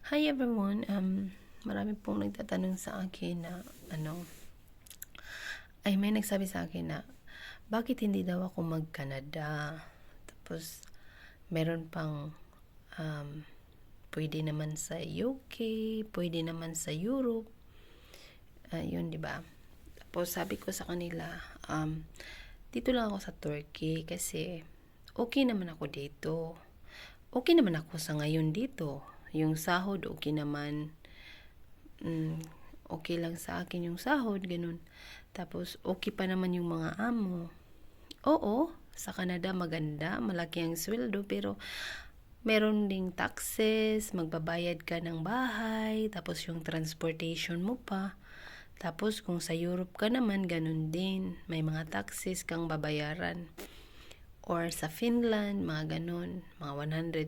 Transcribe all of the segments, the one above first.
Hi everyone. Marami pong nagtatanong sa akin na may nagsabi sa akin na bakit hindi daw ako mag-Canada. Tapos meron pang pwede naman sa UK, pwede naman sa Europe. Yun, 'di ba? Tapos sabi ko sa kanila, dito lang ako sa Turkey kasi okay naman ako dito. Okay naman ako sa ngayon dito. Yung sahod, okay naman. Okay lang sa akin yung sahod, ganun. Tapos, okay pa naman yung mga amo. Oo, sa Canada maganda, malaki ang sweldo, pero meron ding taxes, magbabayad ka ng bahay, tapos yung transportation mo pa. Tapos, kung sa Europe ka naman, ganun din. May mga taxes kang babayaran. Or sa Finland, mga ganun, mga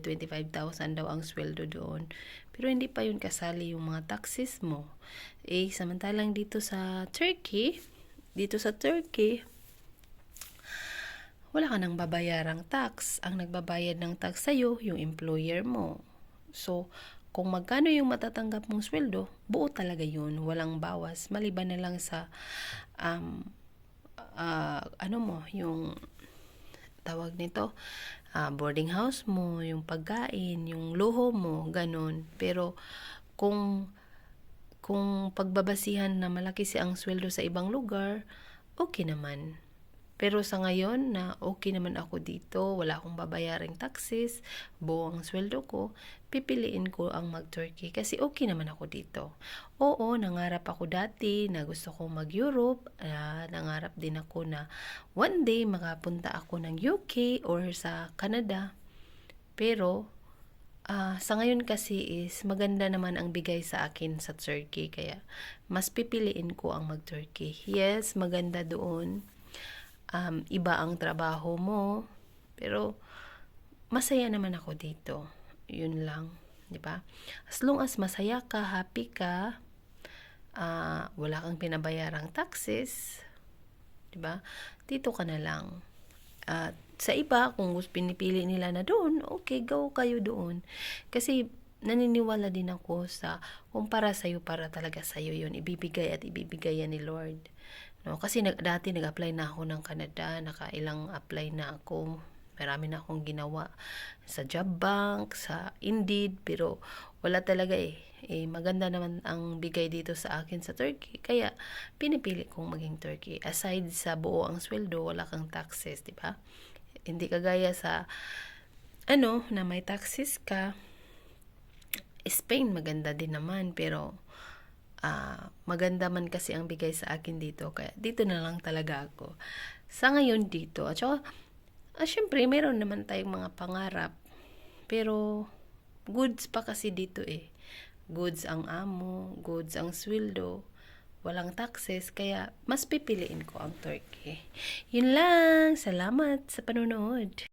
125,000 daw ang sweldo doon. Pero hindi pa yun kasali yung mga taxes mo. Samantalang dito sa Turkey, wala ka nang babayarang tax. Ang nagbabayad ng tax sa'yo, yung employer mo. So, kung magkano yung matatanggap mong sweldo, buo talaga yun. Walang bawas. Maliban na lang sa, yung tawag nito, boarding house mo, yung pagkain, yung luho mo, ganun. Pero kung pagbabasihan na malaki ang sweldo sa ibang lugar, okay naman. Pero sa ngayon na okay naman ako dito, wala akong babayaring taxes, buo ang sweldo ko, pipiliin ko ang mag-Turkey kasi okay naman ako dito. Oo, nangarap ako dati na gusto kong mag-Europe, nangarap din ako na one day makapunta ako ng UK or sa Canada. Pero sa ngayon kasi is maganda naman ang bigay sa akin sa Turkey, kaya mas pipiliin ko ang mag-Turkey. Yes, maganda doon. Iba ang trabaho mo, pero masaya naman ako dito. Yun lang, 'di ba? As long as masaya ka, happy ka, wala kang pinabayarang taxes, 'di ba? Dito ka na lang. At sa iba, kung pinipili nila na doon, okay, go kayo doon. Kasi naniniwala din ako sa kung para sa'yo, para talaga sa'yo yun. Ibibigay at ibibigay yan ni Lord. No, kasi dati nag-apply na ako ng Canada, nakailang apply na ako. Marami na akong ginawa sa job bank, sa Indeed, pero wala talaga maganda naman ang bigay dito sa akin sa Turkey. Kaya pinipili kong maging Turkey. Aside sa buo ang sweldo, wala kang taxes, di ba? Hindi kagaya sa na may taxes ka. Spain maganda din naman, pero maganda man kasi ang bigay sa akin dito, kaya dito na lang talaga ako sa ngayon dito. At saka syempre meron naman tayong mga pangarap, pero goods pa kasi dito goods ang amo, goods ang sweldo, walang taxes, kaya mas pipiliin ko ang Turkey. Yun lang, salamat sa panonood.